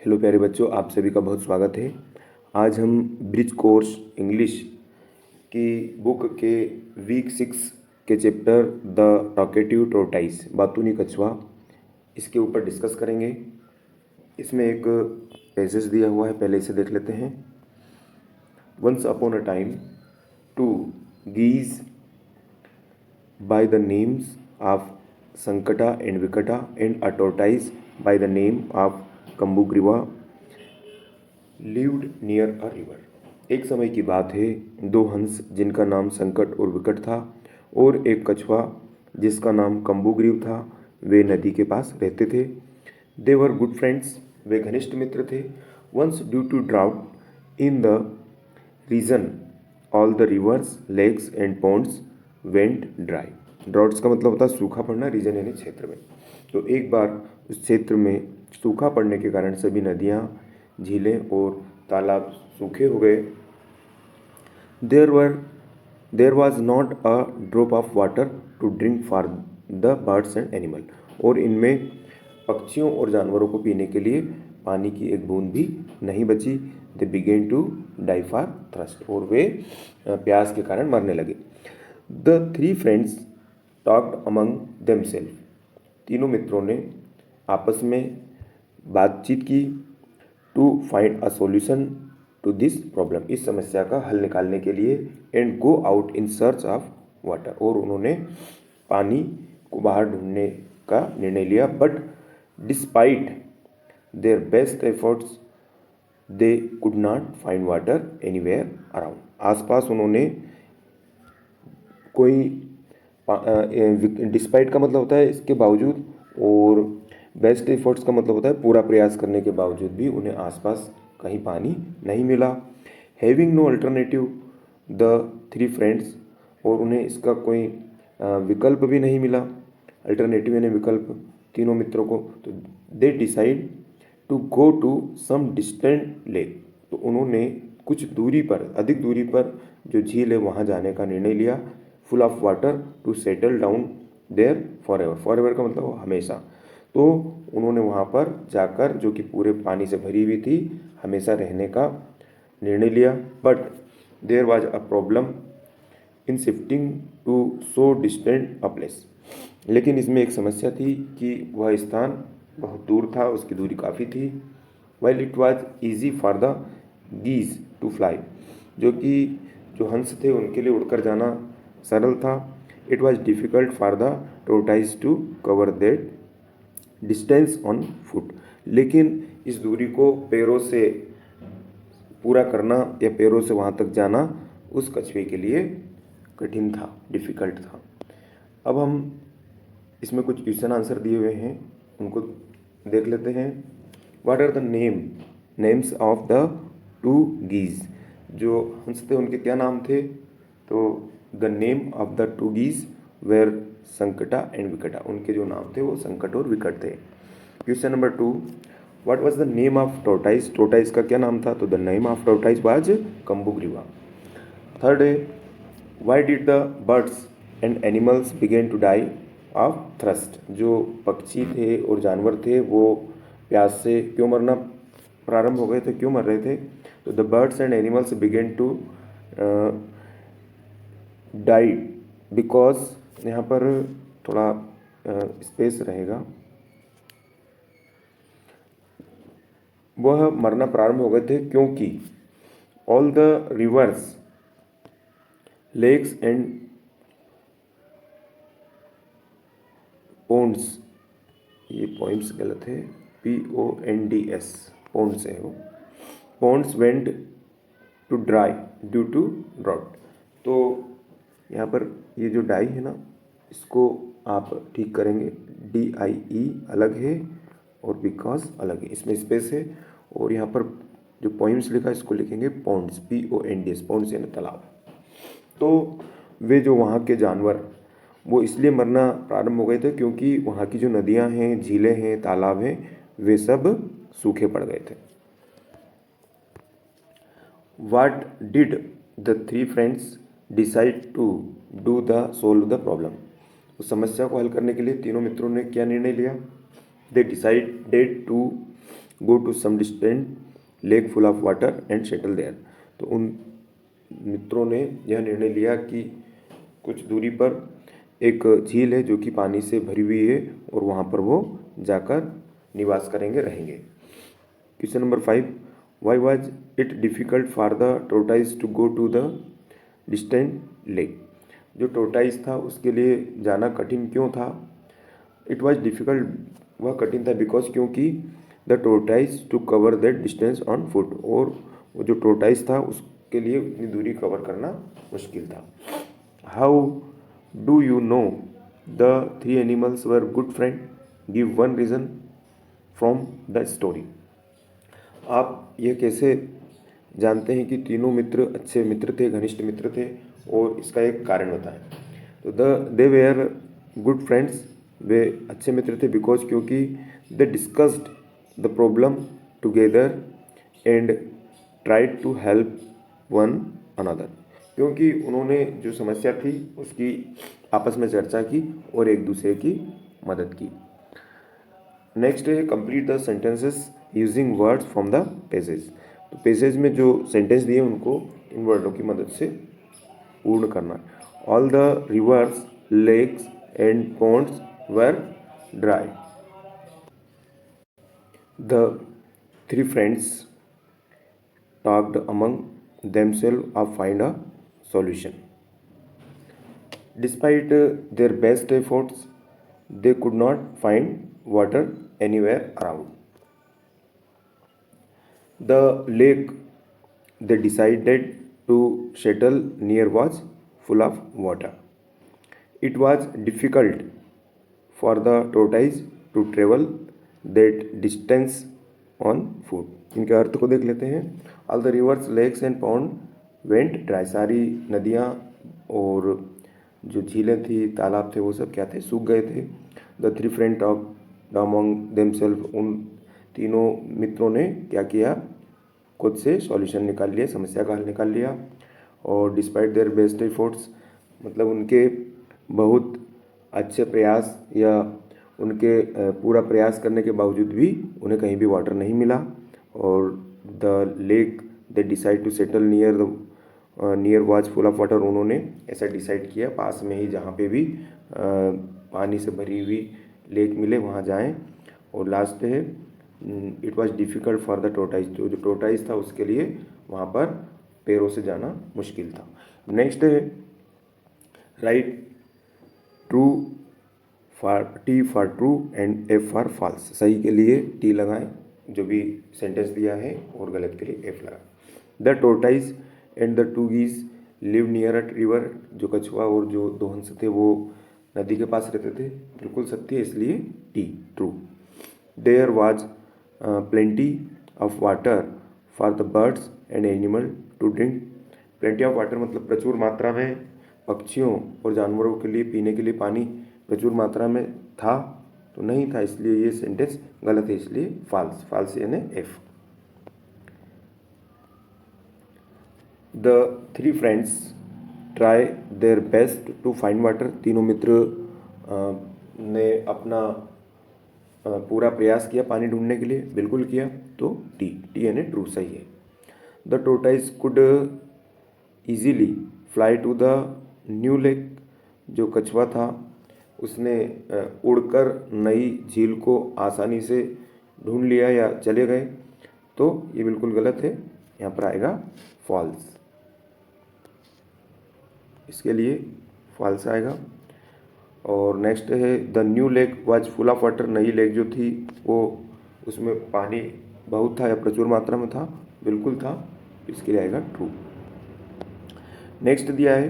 Hello प्यारे बच्चों, आप सभी का बहुत स्वागत है। आज हम ब्रिज कोर्स इंग्लिश की बुक के वीक 6 के चैप्टर द टॉकेटिव टोर्टाइस बातूनी कछुआ इसके ऊपर डिस्कस करेंगे। इसमें एक पैसेज दिया हुआ है, पहले इसे देख लेते हैं। Once upon a time two geese by the names of Sankata and Vikata and a tortoise by the name of Kambugriva lived near a river। एक समय की बात है, दो हंस जिनका नाम संकट और विकट था और एक कछुआ जिसका नाम कम्बुग्रीव था, वे नदी के पास रहते थे। दे वर गुड फ्रेंड्स, वे घनिष्ठ मित्र थे। Once due to drought in the region all the rivers lakes and ponds went dry. Droughts का मतलब होता है सूखा पड़ना, रीजन यानी क्षेत्र में। तो एक बार उस क्षेत्र में सूखा पड़ने के कारण सभी नदियाँ, झीलें और तालाब सूखे हो गए। There was not a drop of water to drink for the birds and animal. और इनमें पक्षियों और जानवरों को पीने के लिए पानी की एक बूंद भी नहीं बची। They began to die for thirst, और वे प्यास के कारण मरने लगे। The three friends talked among themselves. तीनों मित्रों ने आपस में बातचीत की। To find a solution to this problem, इस समस्या का हल निकालने के लिए। And go out in search of water, और उन्होंने पानी को बाहर ढूंढने का निर्णय लिया। But despite their best efforts they could not find water anywhere around. आसपास उन्होंने कोई डिस्पाइट का मतलब होता है इसके बावजूद, और बेस्ट एफर्ट्स का मतलब होता है पूरा प्रयास करने के बावजूद भी उन्हें आसपास कहीं पानी नहीं मिला। Having no alternative the three friends, और उन्हें इसका कोई विकल्प भी नहीं मिला। अल्टरनेटिव यानी विकल्प तीनों मित्रों को। तो they decide to go to some distant lake, तो उन्होंने कुछ दूरी पर, अधिक दूरी पर जो झील है वहाँ जाने का निर्णय लिया। Full of water to settle down there for ever. For ever का मतलब हमेशा। तो उन्होंने वहाँ पर जाकर, जो कि पूरे पानी से भरी हुई थी, हमेशा रहने का निर्णय लिया। But there was a problem in shifting to so distant a place, लेकिन इसमें एक समस्या थी कि वह स्थान बहुत दूर था, उसकी दूरी काफ़ी थी। While it was easy for the geese to fly, जो कि जो हंस थे उनके लिए उड़कर जाना सरल था। It was difficult for the tortoise to cover that distance on foot, लेकिन इस दूरी को पैरों से पूरा करना या पैरों से वहाँ तक जाना उस कछुए के लिए कठिन था, डिफ़िकल्ट था। अब हम इसमें कुछ क्वेश्चन आंसर दिए हुए हैं, उनको देख लेते हैं। What are the names of the two geese. जो हंस थे उनके क्या नाम थे? तो the name of the two geese were Sankata and Vikata. उनके जो नाम थे वो संकट और विकट थे। Question number 2, what was the name of tortoise. Tortoise का क्या नाम था? तो the name of tortoise was Kambugriva. Third है, why did the birds and animals begin to die of thirst. जो पक्षी थे और जानवर थे वो प्यास से क्यों मरना प्रारंभ हो गए थे, क्यों मर रहे थे? तो the birds and animals begin to die because, यहाँ पर थोड़ा स्पेस रहेगा, वह मरना प्रारंभ हो गए थे क्योंकि all the rivers lakes and ponds, ये पॉइंट्स गलत है, PONDS, पोन्ड्स है वो, ponds went to dry due to drought. तो यहाँ पर ये जो डाई है ना, इसको आप ठीक करेंगे। DIE अलग है और बिकॉज अलग है, इसमें स्पेस है। और यहाँ पर जो पॉइंट्स लिखा इसको लिखेंगे पॉन्ड्स, PONDS, पॉन्ड्स यानी तालाब। तो वे जो वहाँ के जानवर वो इसलिए मरना प्रारंभ हो गए थे क्योंकि वहाँ की जो नदियाँ हैं, झीलें हैं, तालाब हैं, वे सब सूखे पड़ गए थे। What did the three friends decide to do the solve the problem? उस समस्या को हल करने के लिए तीनों मित्रों ने क्या निर्णय लिया? They decided to go to some distant lake full of water and settle there. तो उन मित्रों ने यह निर्णय लिया कि कुछ दूरी पर एक झील है जो कि पानी से भरी हुई है और वहाँ पर वो जाकर निवास करेंगे, रहेंगे। Question number 5, why was it difficult for the tortoise to go to the distant lake. जो टोर्टाइज था उसके लिए जाना कठिन क्यों था? इट वॉज डिफ़िकल्ट, वह कठिन था बिकॉज क्योंकि the tortoise to cover that distance on foot, और वो जो टोर्टाइज था उसके लिए उतनी दूरी कवर करना मुश्किल था। How do you know the three animals were good friend? Give one reason from the story. आप यह कैसे जानते हैं कि तीनों मित्र अच्छे मित्र थे, घनिष्ठ मित्र थे, और इसका एक कारण बताएं। तो दे वेयर गुड फ्रेंड्स, वे अच्छे मित्र थे बिकॉज क्योंकि they discussed the problem together and tried to help one another, क्योंकि उन्होंने जो समस्या थी उसकी आपस में चर्चा की और एक दूसरे की मदद की। नेक्स्ट है complete the sentences using words from the pages. तो पेजेज में जो सेंटेंस दिए उनको इन वर्डों की मदद से पूर्ण करना। All the rivers, lakes and ponds were dry. The three friends talked among themselves or find a solution. Despite their best efforts, they could not find water anywhere around. The lake they decided to settle near was full of water. It was difficult for the tortoise to travel that distance on foot. इनके अर्थ को देख लेते हैं। All the rivers, lakes and pond went dry. सारी नदियाँ और जो झीलें थी, तालाब थे, वो सब क्या थे? सूख गए थे। The three friend talk among themself. उन तीनों मित्रों ने क्या किया? खुद से सॉल्यूशन निकाल लिया, समस्या का हल निकाल लिया। और डिस्पाइट देयर बेस्ट एफर्ट्स, मतलब उनके बहुत अच्छे प्रयास या उनके पूरा प्रयास करने के बावजूद भी उन्हें कहीं भी वाटर नहीं मिला। और the lake they decide to settle near was full of water. उन्होंने ऐसा डिसाइड किया पास में ही जहाँ पे भी पानी से भरी हुई लेक मिले वहाँ जाएं। और लास्ट है it was difficult for the tortoise. जो टोर्टाइज था उसके लिए वहाँ पर पैरों से जाना मुश्किल था। नेक्स्ट है write true for T for true and F for false. सही के लिए टी लगाएं जो भी सेंटेंस दिया है, और गलत के लिए एफ लगाएं। The tortoise and the two geese live near a river. जो कछुआ और जो दो हंस थे वो नदी के पास रहते थे, बिल्कुल सत्य, इसलिए T true. There was plenty of water for the birds and animal to drink. Plenty of water मतलब प्रचुर मात्रा में पक्षियों और जानवरों के लिए पीने के लिए पानी प्रचुर मात्रा में था, तो नहीं था, इसलिए ये सेंटेंस गलत है, इसलिए फॉल्स। फॉल्स यानी F. The three friends try their best to find water. तीनों मित्र ने अपना पूरा प्रयास किया पानी ढूंढने के लिए, बिल्कुल किया, तो टी टी यानी ट्रू सही है। The tortoise could easily fly to the new lake. जो कछुआ था उसने उड़कर नई झील को आसानी से ढूंढ लिया या चले गए, तो ये बिल्कुल गलत है, यहाँ पर आएगा फॉल्स। इसके लिए फॉल्स आएगा। और नेक्स्ट है the new lake was full of water. नई लेक जो थी वो उसमें पानी बहुत था या प्रचुर मात्रा में था, बिल्कुल था, इसके लिए आएगा ट्रू। नेक्स्ट दिया है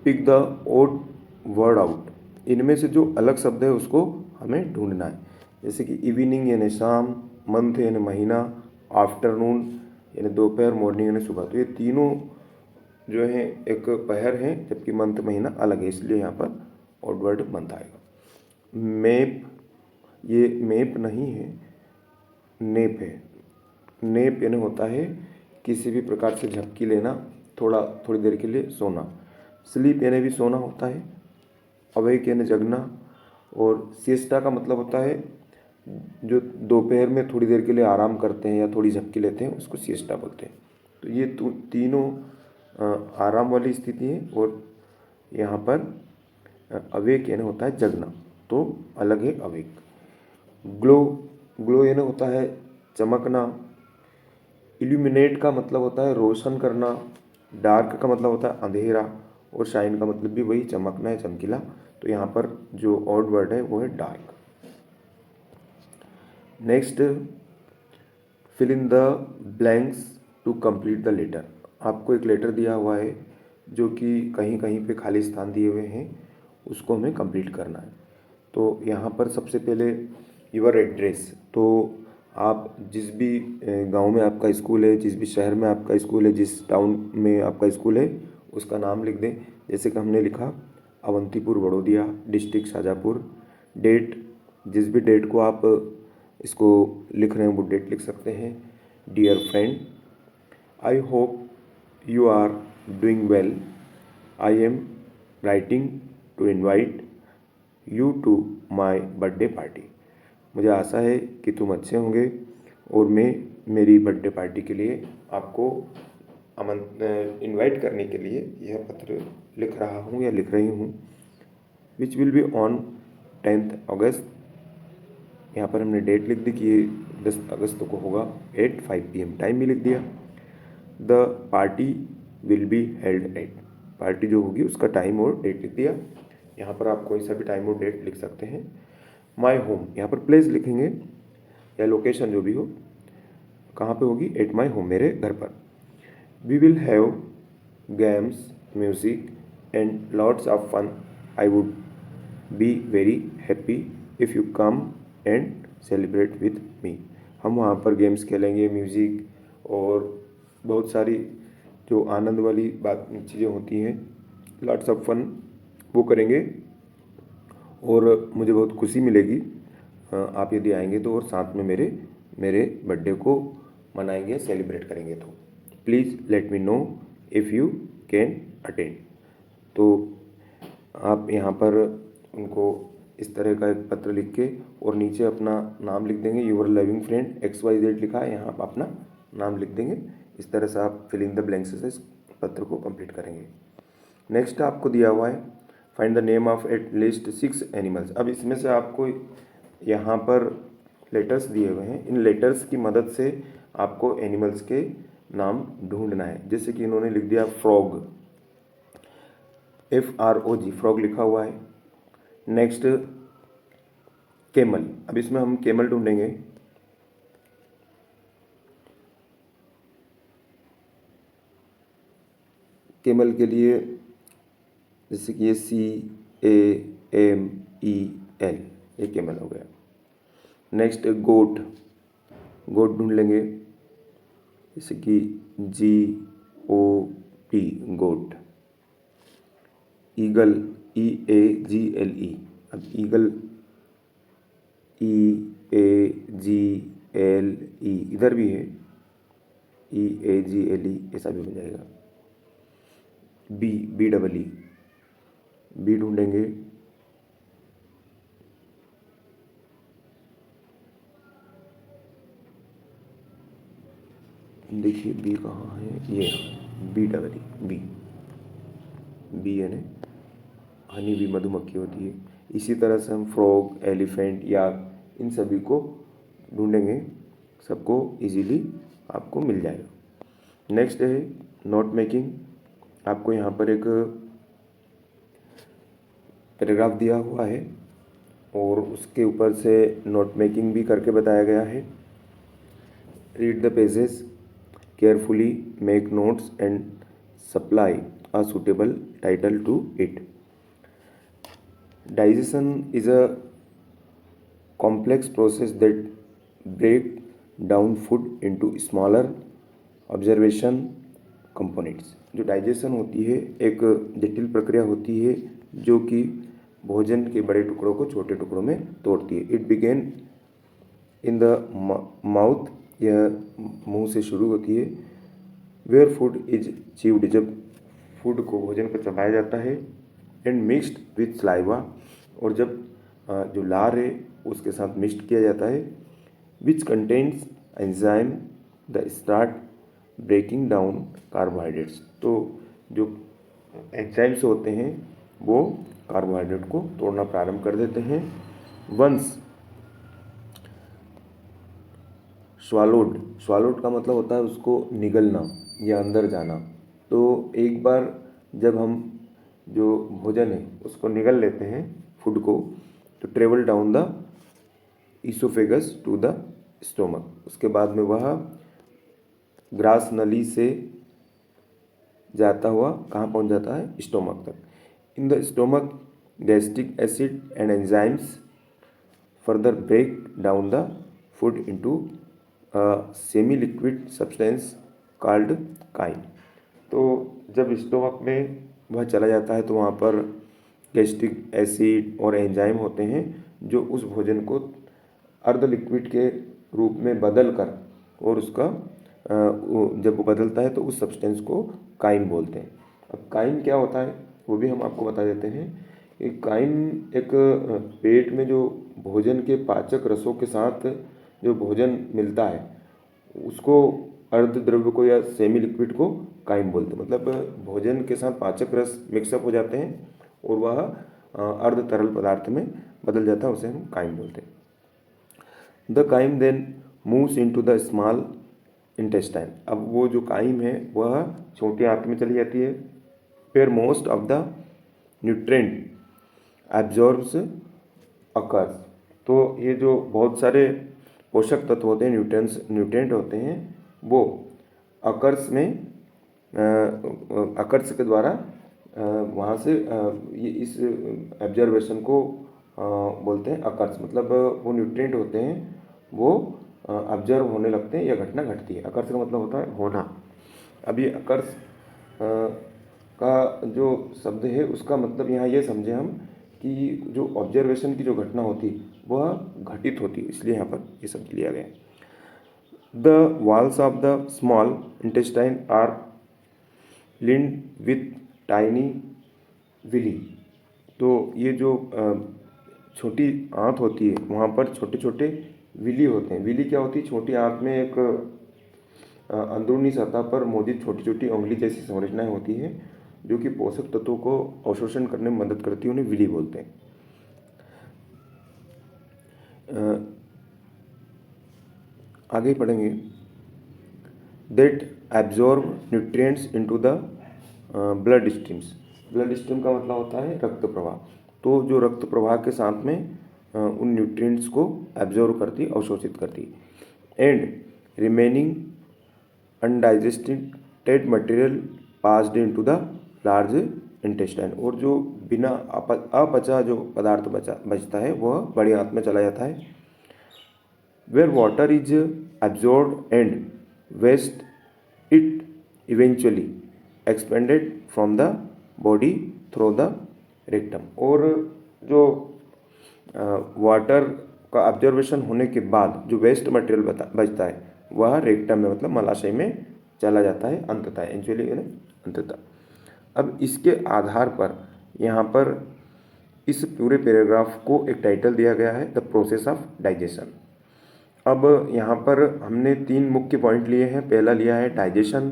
pick the odd word out. इनमें से जो अलग शब्द है उसको हमें ढूंढना है, जैसे कि इवनिंग यानी शाम, मंथ यानी महीना, आफ्टरनून यानी दोपहर, मॉर्निंग यानी सुबह। तो ये तीनों जो है एक पहर है, जबकि मंथ महीना अलग है, इसलिए यहाँ पर ऑड वर्ड मंथ आएगा। मैप, ये मैप नहीं है, नेप है। नेप यानी होता है किसी भी प्रकार से झपकी लेना, थोड़ी देर के लिए सोना। स्लीप यानी भी सोना होता है। अवेक यानी जगना। और सिएस्टा का मतलब होता है जो दोपहर में थोड़ी देर के लिए आराम करते हैं या थोड़ी झपकी लेते हैं उसको सिएस्टा बोलते हैं। तो ये तीनों आराम वाली स्थिति है। और यहाँ पर अवेक यानी होता है जगना, तो अलग है अवेक। ग्लो, ग्लो यानी होता है चमकना। इल्यूमिनेट का मतलब होता है रोशन करना। डार्क का मतलब होता है अंधेरा। और शाइन का मतलब भी वही चमकना है, चमकीला। तो यहाँ पर जो ऑड वर्ड है वो है dark. Next, fill in the blanks to complete the letter. आपको एक लेटर दिया हुआ है जो कि कहीं कहीं पे खाली स्थान दिए हुए हैं, उसको हमें कंप्लीट करना है। तो यहाँ पर सबसे पहले योर एड्रेस, तो आप जिस भी गांव में आपका स्कूल है, जिस भी शहर में आपका स्कूल है, जिस टाउन में आपका स्कूल है, उसका नाम लिख दें। जैसे कि हमने लिखा अवंतीपुर बड़ौदिया, डिस्ट्रिक्ट शाजापुर। डेट, जिस भी डेट को आप इसको लिख रहे हैं वो डेट लिख सकते हैं। Dear friend, I hope you are doing well. I am writing to invite you to my birthday party. मुझे आशा है कि तुम अच्छे होंगे और मैं मेरी बर्थडे पार्टी के लिए आपको इनवाइट करने के लिए यह पत्र लिख रहा हूँ या लिख रही हूँ। Which will be on 10th अगस्त। यहाँ पर हमने डेट लिख दी कि ये 10 अगस्त को होगा एट 5 PM। टाइम भी लिख दिया। The party will be held at, party जो होगी उसका टाइम और डेट लिख दिया। यहाँ पर आप कोई सा भी टाइम और डेट लिख सकते हैं। माई होम, यहाँ पर प्लेस लिखेंगे या लोकेशन जो भी हो, कहाँ पे होगी, एट माई होम, मेरे घर पर। We will have games, music and lots of fun. I would be very happy if you come and celebrate with me. हम वहाँ पर गेम्स खेलेंगे, म्यूज़िक और बहुत सारी जो आनंद वाली बात चीज़ें होती हैं, लॉट्स ऑफ फन, वो करेंगे और मुझे बहुत खुशी मिलेगी आप यदि आएंगे तो, और साथ में मेरे बर्थडे को मनाएंगे, सेलिब्रेट करेंगे। तो please let me know if you can attend. तो आप यहाँ पर उनको इस तरह का एक पत्र लिख के और नीचे अपना नाम लिख देंगे। यूर लविंग फ्रेंड XYZ लिखा है, यहाँ आप अपना नाम लिख देंगे। इस तरह से आप फिल इन द ब्लैंक्स से इस पत्र को कंप्लीट करेंगे। नेक्स्ट आपको दिया हुआ है find the name of at least 6 animals. अब इसमें से आपको यहाँ पर लेटर्स दिए हुए हैं, इन लेटर्स की मदद से आपको एनिमल्स के नाम ढूंढना है। जैसे कि इन्होंने लिख दिया फ्रॉग, FROG, फ्रॉग लिखा हुआ है। नेक्स्ट केमल, अब इसमें हम केमल ढूंढेंगे। केमल के लिए जैसे कि ये CAMEL, ये केमल हो गया। नेक्स्ट गोट, गोट ढूंढ लेंगे, जैसे कि GOT, गोट। ईगल, EAGLE, अब ईगल EAGLE इधर भी है, EAGLE ऐसा भी हो जाएगा। BEE, बी ढूंढेंगे। देखिए बी कहाँ है, ये BEE, बी यानी हनी भी, मधुमक्खी होती है। इसी तरह से हम फ्रॉग, एलिफेंट या इन सभी को ढूंढेंगे, सबको इजीली आपको मिल जाएगा। नेक्स्ट है नोट मेकिंग। आपको यहाँ पर एक पैराग्राफ दिया हुआ है और उसके ऊपर से नोट मेकिंग भी करके बताया गया है। Read the pages carefully, make notes and supply a suitable title to it. Digestion is a complex process that break down food into smaller observation components। जो डाइजेशन होती है एक जटिल प्रक्रिया होती है जो कि भोजन के बड़े टुकड़ों को छोटे टुकड़ों में तोड़ती है। It began in the mouth, यह मुंह से शुरू होती है। वेयर फूड इज च्यूड, जब फूड को, भोजन को चबाया जाता है। एंड मिक्सड विथ सलाइवा, और जब जो लार है उसके साथ मिक्स किया जाता है, which contains enzyme the start breaking down carbohydrates. तो जो एंजाइम्स होते हैं वो कार्बोहाइड्रेट को तोड़ना प्रारंभ कर देते हैं। वंस स्वालोड का मतलब होता है उसको निगलना या अंदर जाना। तो एक बार जब हम जो भोजन है उसको निगल लेते हैं, फूड को, तो travel down the oesophagus to the stomach, उसके बाद में वह ग्रास नली से जाता हुआ कहाँ पहुँच जाता है, स्टोमक तक। In the stomach gastric acid and enzymes further break down the food into semi liquid substance called chyme. तो जब स्टोमक में वह चला जाता है तो वहाँ पर गैस्ट्रिक एसिड और एंजाइम होते हैं जो उस भोजन को अर्ध लिक्विड के रूप में बदल कर, और उसका जब वो बदलता है तो उस सब्सटेंस को काइम बोलते हैं। अब काइम क्या होता है वो भी हम आपको बता देते हैं। एक काइम एक पेट में जो भोजन के पाचक रसों के साथ जो भोजन मिलता है उसको, अर्ध द्रव्य को या सेमी लिक्विड को काइम बोलते हैं। मतलब भोजन के साथ पाचक रस मिक्सअप हो जाते हैं और वह अर्ध तरल पदार्थ में बदल जाता है, उसे हम काइम बोलते हैं। The chyme then moves into the small intestine. अब वो जो काइम है वह छोटी आंत में चली जाती है, where most of the nutrient absorbs occurs. तो ये जो बहुत सारे पोषक तत्व होते हैं, न्यूट्रेंट होते हैं, वो अकर्स में अकर्स के द्वारा वहाँ से ये इस एब्जर्वेशन को बोलते हैं अकर्स। मतलब वो न्यूट्रेंट होते हैं वो ऑब्जर्व होने लगते हैं या घटना घटती है। अकर्स का मतलब होता है होना। अब ये अकर्स का जो शब्द है उसका मतलब यहाँ ये समझे हम कि जो ऑब्जर्वेशन की जो घटना होती वह घटित होती, इसलिए यहाँ पर ये शब्द लिया गया। The walls of the small intestine are lined with tiny villi. तो ये जो छोटी आंत होती है वहाँ पर छोटे छोटे विली होते हैं। विली क्या होती है, छोटी आंत में एक अंदरूनी सतह पर मौजूद छोटी छोटी उंगली जैसी संरचनाएं होती हैं जो कि पोषक तत्वों को अवशोषण करने में मदद करती है, उन्हें विली बोलते हैं। आगे पढ़ेंगे। That absorb nutrients into the blood streams. Blood stream का मतलब होता है रक्त प्रवाह। तो जो रक्त प्रवाह के साथ में उन न्यूट्रिएंट्स को एब्जॉर्ब करती, अवशोषित करती। And remaining undigested material passed into the large intestine. और जो बिना अपचा जो पदार्थ बचता है वह बड़ी आंत में चला जाता है। Where water is absorbed and waste it eventually expended from the body through the rectum. और जो वाटर का ऑब्जर्वेशन होने के बाद जो वेस्ट मटेरियल बचता है वह रेक्टम में, मतलब मलाशय में चला जाता है अंततः, एक्चुअली अंततः। अब इसके आधार पर यहाँ पर इस पूरे पैराग्राफ को एक टाइटल दिया गया है, द प्रोसेस ऑफ डाइजेशन। अब यहाँ पर हमने 3 मुख्य पॉइंट लिए हैं। पहला लिया है डाइजेशन,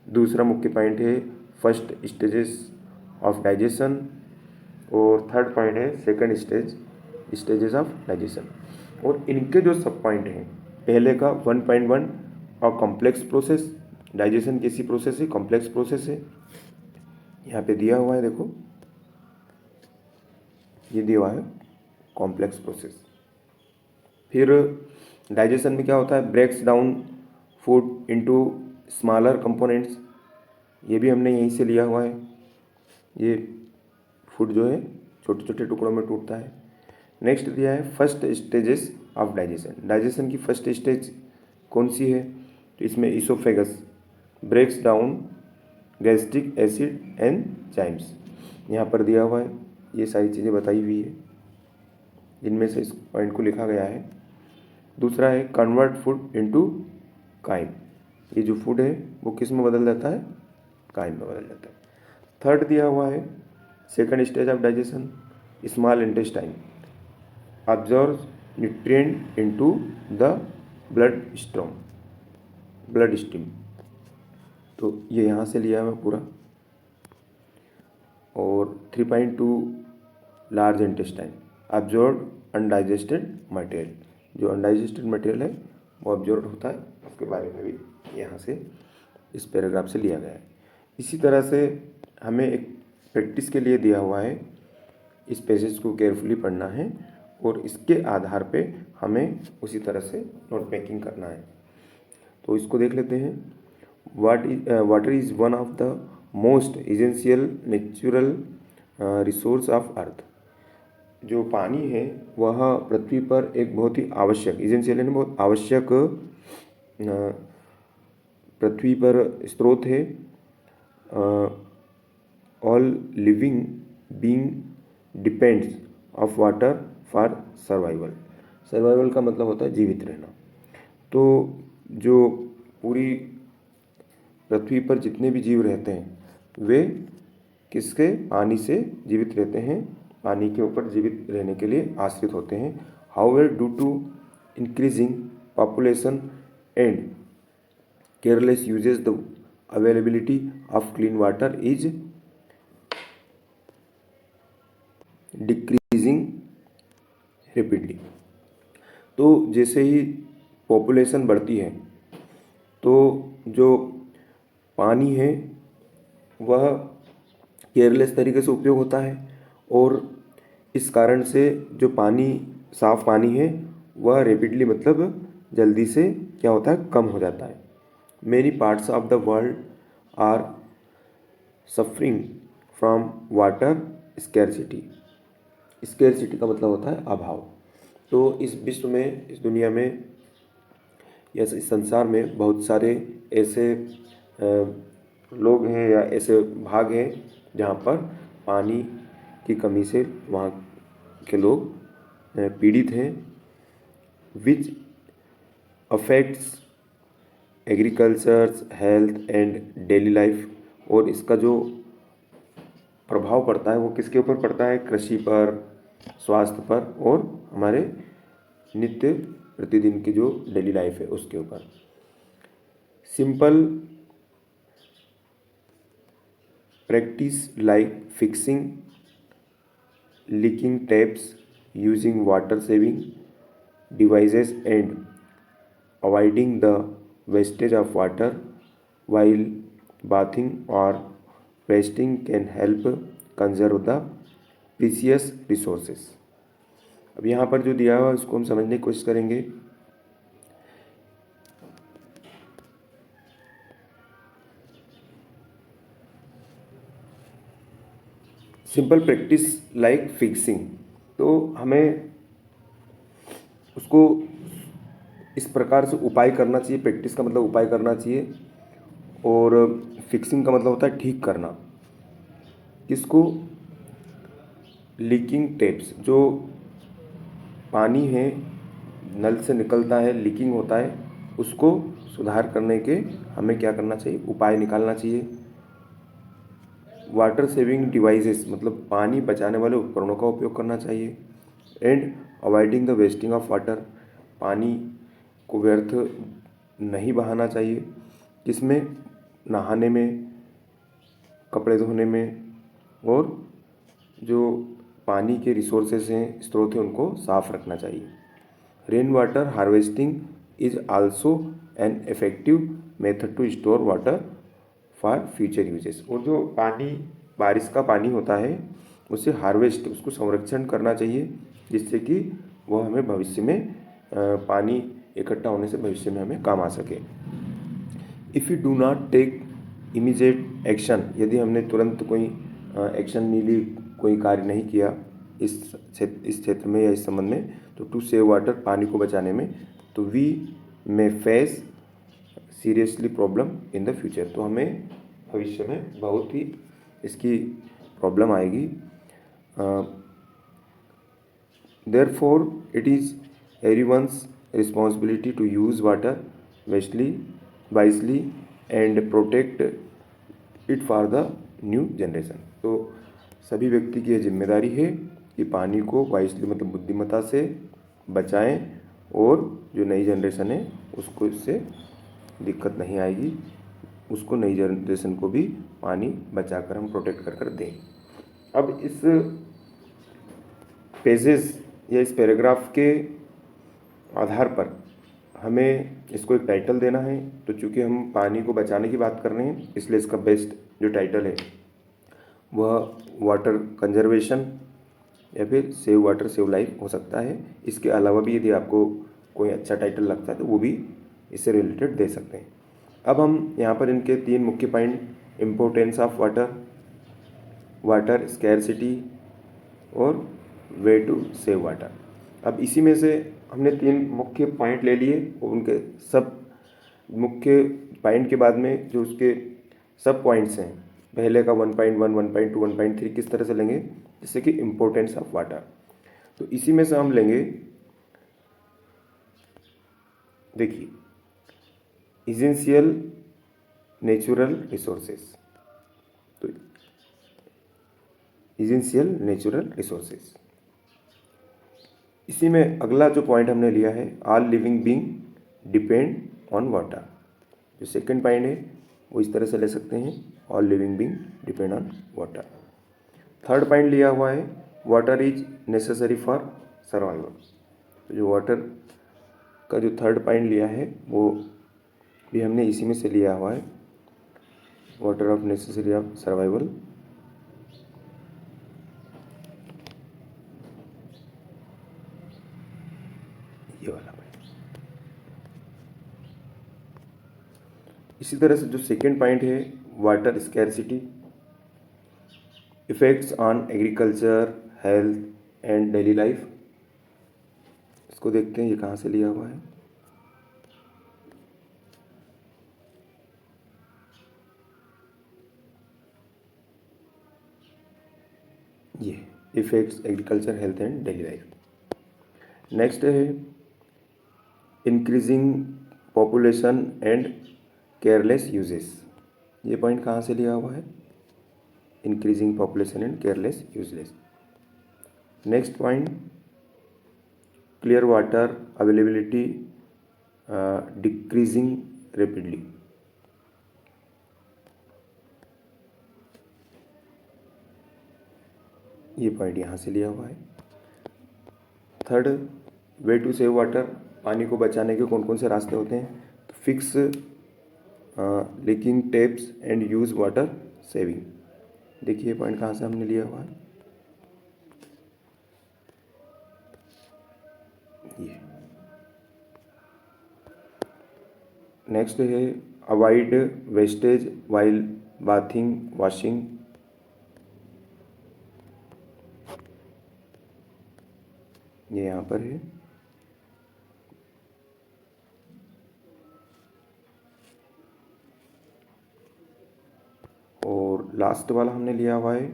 दूसरा मुख्य पॉइंट है फर्स्ट स्टेजेस ऑफ डाइजेशन, और थर्ड पॉइंट है सेकंड स्टेजेस ऑफ डाइजेशन। और इनके जो सब पॉइंट हैं, पहले का 1.1 और कॉम्प्लेक्स प्रोसेस। डाइजेशन कैसी प्रोसेस है, कॉम्प्लेक्स प्रोसेस है, यहाँ पे दिया हुआ है, देखो ये दिया हुआ है कॉम्प्लेक्स प्रोसेस। फिर डाइजेशन में क्या होता है, breaks down food into smaller components, ये भी हमने यहीं से लिया हुआ है। ये फूड जो है छोटे छोटे टुकड़ों में टूटता है। नेक्स्ट दिया है first stages of digestion. Digestion की फर्स्ट स्टेज कौन सी है, तो इसमें oesophagus breaks down gastric acid enzymes, यहाँ पर दिया हुआ है। ये सारी चीज़ें बताई हुई है जिनमें से इस पॉइंट को लिखा गया है। दूसरा है कन्वर्ट फूड इनटू काइम। ये जो फूड है वो किस में बदल जाता है, काइम में बदल जाता है। थर्ड दिया हुआ है second stage of digestion, small intestine. absorbs nutrient into the blood stream। तो ये यहाँ से लिया मैं पूरा। और 3.2 large intestine absorb undigested material, जो अनडाइजेस्टेड मटेरियल है वो अब्जॉर्ब होता है, उसके बारे में भी यहाँ से इस पैराग्राफ से लिया गया है। इसी तरह से हमें एक प्रैक्टिस के लिए दिया हुआ है, इस पेजेस को केयरफुली पढ़ना है और इसके आधार पे हमें उसी तरह से नोट मेकिंग करना है। तो इसको देख लेते हैं। Water is one of the most essential natural resource of earth. जो पानी है वह पृथ्वी पर एक बहुत ही आवश्यक, एसेंशियल यानी बहुत आवश्यक पृथ्वी पर स्रोत है। All living being depends of water for survival. Survival का मतलब होता है जीवित रहना। तो जो पूरी पृथ्वी पर जितने भी जीव रहते हैं वे किसके, पानी से जीवित रहते हैं, पानी के ऊपर जीवित रहने के लिए आश्रित होते हैं। However due to increasing population and careless uses the availability of clean water is decreasing rapidly. तो जैसे ही पॉपुलेशन बढ़ती है तो जो पानी है वह केयरलेस तरीके से उपयोग होता है और इस कारण से जो पानी, साफ पानी है वह रेपिडली मतलब जल्दी से क्या होता है, कम हो जाता है। Many parts of the world are suffering from water scarcity. Scarcity का मतलब होता है अभाव। तो इस विश्व में, इस दुनिया में या इस संसार में बहुत सारे ऐसे लोग हैं या ऐसे भाग हैं जहाँ पर पानी की कमी से वहाँ के लोग पीड़ित हैं, which affects agriculture, health and daily life. और इसका जो प्रभाव पड़ता है वो किसके ऊपर पड़ता है, कृषि पर, स्वास्थ्य पर और हमारे नित्य प्रतिदिन की जो डेली लाइफ है उसके ऊपर। Simple practice like fixing leaking taps, using water saving devices and avoiding the wastage of water while bathing or resting can help conserve the precious resources। अब यहाँ पर जो दिया हुआ है उसको हम समझने की कोशिश करेंगे। सिंपल प्रैक्टिस लाइक फिक्सिंग, तो हमें उसको इस प्रकार से उपाय करना चाहिए। प्रैक्टिस का मतलब उपाय करना चाहिए और फिक्सिंग का मतलब होता है ठीक करना। किसको, लीकिंग टैप्स, जो पानी है नल से निकलता है, लीकिंग होता है, उसको सुधार करने के हमें क्या करना चाहिए, उपाय निकालना चाहिए। वाटर सेविंग डिवाइसेस मतलब पानी बचाने वाले उपकरणों का उपयोग करना चाहिए। And avoiding the wasting of water, पानी को व्यर्थ नहीं बहाना चाहिए। किसमें, नहाने में, कपड़े धोने में, और जो पानी के रिसोर्सेज हैं, स्रोत हैं, उनको साफ रखना चाहिए। Rain water harvesting is also an effective method to store water for future uses. और जो पानी, बारिश का पानी होता है उसे हार्वेस्ट, उसको संरक्षण करना चाहिए जिससे कि वह हमें भविष्य में पानी इकट्ठा होने से भविष्य में हमें काम आ सके। If you do not take immediate action, यदि हमने तुरंत कोई एक्शन नहीं ली, कोई कार्य नहीं किया इस क्षेत्र में या इस संबंध में, तो टू सेव वाटर, पानी को बचाने में, तो we may face seriously problem in the future, तो हमें भविष्य में बहुत ही इसकी प्रॉब्लम आएगी। Therefore it is everyone's responsibility to use water wisely and protect it for the new generation. तो सभी व्यक्ति की यह जिम्मेदारी है कि पानी को वाइसली मतलब बुद्धिमत्ता से बचाएं और जो नई जनरेशन है उसको इससे दिक्कत नहीं आएगी, उसको नई जनरेशन को भी पानी बचाकर हम प्रोटेक्ट कर दें। अब इस पेजेस या इस पैराग्राफ के आधार पर हमें इसको एक टाइटल देना है। तो चूँकि हम पानी को बचाने की बात कर रहे हैं इसलिए इसका बेस्ट जो टाइटल है वह वाटर कंजर्वेशन या फिर सेव वाटर सेव लाइफ हो सकता है। इसके अलावा भी यदि आपको कोई अच्छा टाइटल लगता है तो वो भी इससे रिलेटेड दे सकते हैं। अब हम यहाँ पर इनके 3 मुख्य point, importance of water, water scarcity और वे टू सेव वाटर। अब इसी में से हमने 3 मुख्य पॉइंट ले लिए और उनके सब मुख्य पॉइंट के बाद में जो उसके सब पॉइंट्स हैं, पहले का 1.1, 1.2, 1.3 किस तरह से लेंगे, जैसे कि इम्पोर्टेंस ऑफ वाटर। तो इसी में से हम लेंगे, देखिए, इसेंशियल नेचुरल रिसोर्सेस। तो इसेंशियल नेचुरल रिसोर्सेस, इसी में अगला जो पॉइंट हमने लिया है, all living being depend on water. जो सेकंड पॉइंट है वो इस तरह से ले सकते हैं, all living being depend on water. Third point लिया हुआ है, water is necessary for survival. तो जो वाटर का जो थर्ड पॉइंट लिया है वो भी हमने इसी में से लिया हुआ है, water of necessary of survival. ये वाला पॉइंट। इसी तरह से जो सेकेंड पॉइंट है, water scarcity, effects on agriculture, health and daily life. इसको देखते हैं ये कहाँ से लिया हुआ है। ये effects agriculture, health and daily life. Next है increasing population and careless uses. ये पॉइंट कहाँ से लिया हुआ है, increasing population and careless uses. Next point, clear water availability decreasing rapidly. ये पॉइंट यहाँ से लिया हुआ है। Third, way to save water, पानी को बचाने के कौन कौन से रास्ते होते हैं, तो fix leaking taps and use water saving. देखिए पॉइंट कहाँ से हमने लिया हुआ है, ये। नेक्स्ट है avoid wastage while bathing washing. ये यहाँ पर है। और लास्ट वाला हमने लिया हुआ है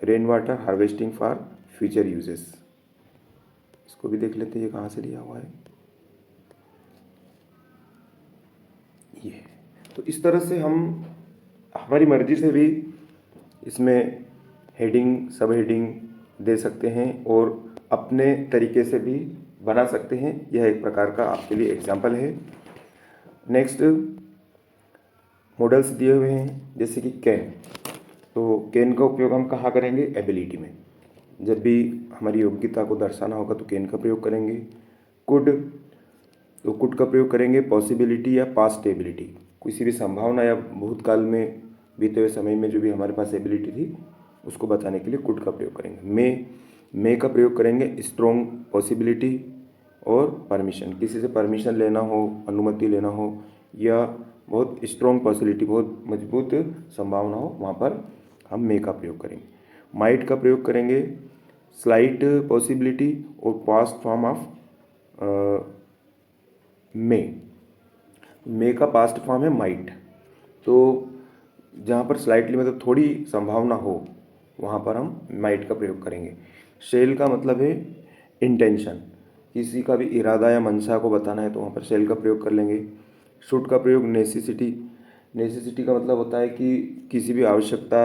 rain water harvesting for future uses. इसको भी देख लेते हैं ये कहाँ से लिया हुआ है, ये। तो इस तरह से हम हमारी मर्जी से भी इसमें हेडिंग, सब हेडिंग दे सकते हैं और अपने तरीके से भी बना सकते हैं। यह एक प्रकार का आपके लिए एग्जाम्पल है। नेक्स्ट, मॉडल्स दिए हुए हैं जैसे कि कैन। तो कैन का उपयोग हम कहाँ करेंगे, एबिलिटी में। जब भी हमारी योग्यता को दर्शाना होगा तो कैन का प्रयोग करेंगे। कुड, तो कुड का प्रयोग करेंगे पॉसिबिलिटी या पास्ट एबिलिटी, किसी भी संभावना या भूतकाल में बीते हुए समय में जो भी हमारे पास एबिलिटी थी उसको बताने के लिए कुड का प्रयोग करेंगे। मे का प्रयोग करेंगे स्ट्रॉन्ग पॉसिबिलिटी और परमिशन, किसी से परमिशन लेना हो, अनुमति लेना हो या बहुत स्ट्रॉन्ग पॉसिबिलिटी, बहुत मजबूत संभावना हो, वहाँ पर हम मे का प्रयोग करेंगे। माइट का प्रयोग करेंगे स्लाइट पॉसिबिलिटी और पास्ट फॉर्म ऑफ मे का पास्ट फॉर्म है माइट। तो जहाँ पर स्लाइटली मतलब थोड़ी संभावना हो वहाँ पर हम माइट का प्रयोग करेंगे। शेल का मतलब है इंटेंशन, किसी का भी इरादा या मंशा को बताना है तो वहाँ पर शेल का प्रयोग कर लेंगे। शुड का प्रयोग नेसेसिटी, नेसेसिटी का मतलब होता है कि किसी भी आवश्यकता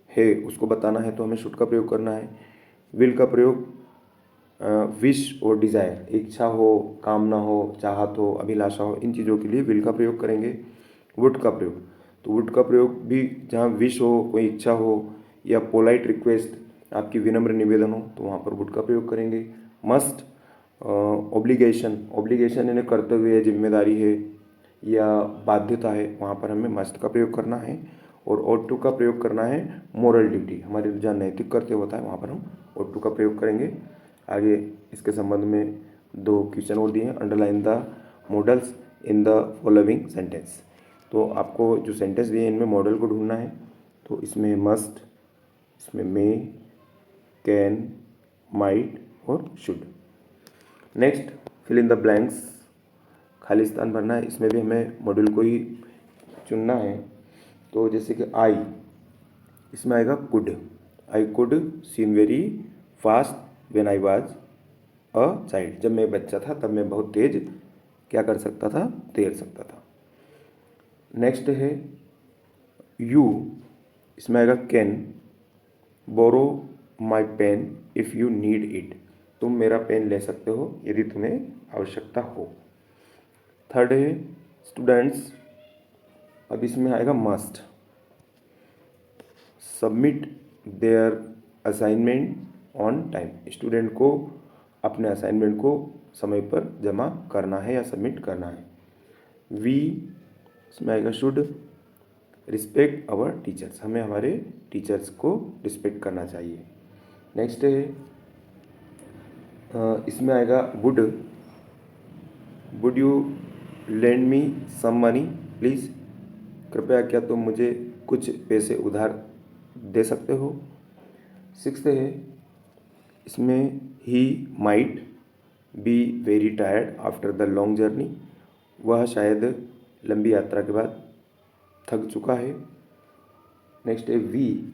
है उसको बताना है तो हमें शुड का प्रयोग करना है। विल का प्रयोग विश और डिज़ायर, इच्छा हो, कामना हो, चाहत हो, अभिलाषा हो, इन चीज़ों के लिए विल का प्रयोग करेंगे। वुड का प्रयोग, तो वुड का प्रयोग भी जहाँ विश हो, कोई इच्छा हो या पोलाइट रिक्वेस्ट, आपकी विनम्र निवेदन हो, तो वहाँ पर वुड का प्रयोग करेंगे। मस्ट, ऑब्लिगेशन, ऑब्लिगेशन यानी कर्तव्य है, जिम्मेदारी है या बाध्यता है, वहाँ पर हमें मस्ट का प्रयोग करना है। और ought to का प्रयोग करना है मोरल ड्यूटी, हमारे जहाँ नैतिक कर्तव्य होता है वहाँ पर हम ought to का प्रयोग करेंगे। आगे इसके संबंध में 2 क्वेश्चन और दिए हैं। Underline the models in the following sentence, तो आपको जो सेंटेंस दिए हैं इनमें मॉडल को ढूंढना है। तो इसमें मस्ट, इसमें मे, कैन, माइट और should. Next, fill in the blanks, खाली स्थान भरना है। इसमें भी हमें मॉड्यूल को ही चुनना है। तो जैसे कि आई, इसमें आएगा could, I could swim very fast when I was a child, जब मैं बच्चा था तब मैं बहुत तेज क्या कर सकता था, तैर सकता था। नेक्स्ट है यू, इसमें आएगा can borrow my pen if you need it, तुम मेरा पेन ले सकते हो यदि तुम्हें आवश्यकता हो। थर्ड है स्टूडेंट्स, अब इसमें आएगा must submit there assignment on time, student को अपने असाइनमेंट को समय पर जमा करना है या सबमिट करना है। वी, इसमें आएगा शुड रिस्पेक्ट आवर टीचर्स, हमें हमारे टीचर्स को रिस्पेक्ट करना चाहिए। नेक्स्ट है इसमें आएगा would you lend me some money please, कृपया क्या तुम मुझे कुछ पैसे उधार दे सकते हो। सिक्स्थ है इसमें he might be very tired after the long journey, वह शायद लंबी यात्रा के बाद थक चुका है। नेक्स्ट है वी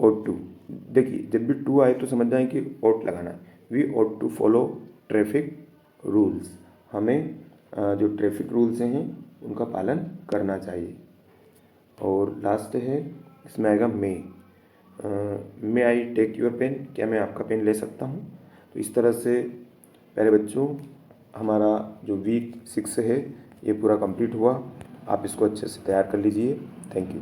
ought टू, देखिए जब भी टू आए तो समझ जाएं कि ought लगाना है। We ought to follow traffic rules, हमें जो ट्रैफिक रूल्स हैं उनका पालन करना चाहिए। और लास्ट है इसमें आएगा मे आई टेक योर पेन, क्या मैं आपका पेन ले सकता हूँ। तो इस तरह से प्यारे बच्चों हमारा जो वीक 6 है ये पूरा कंप्लीट हुआ। आप इसको अच्छे से तैयार कर लीजिए। Thank you.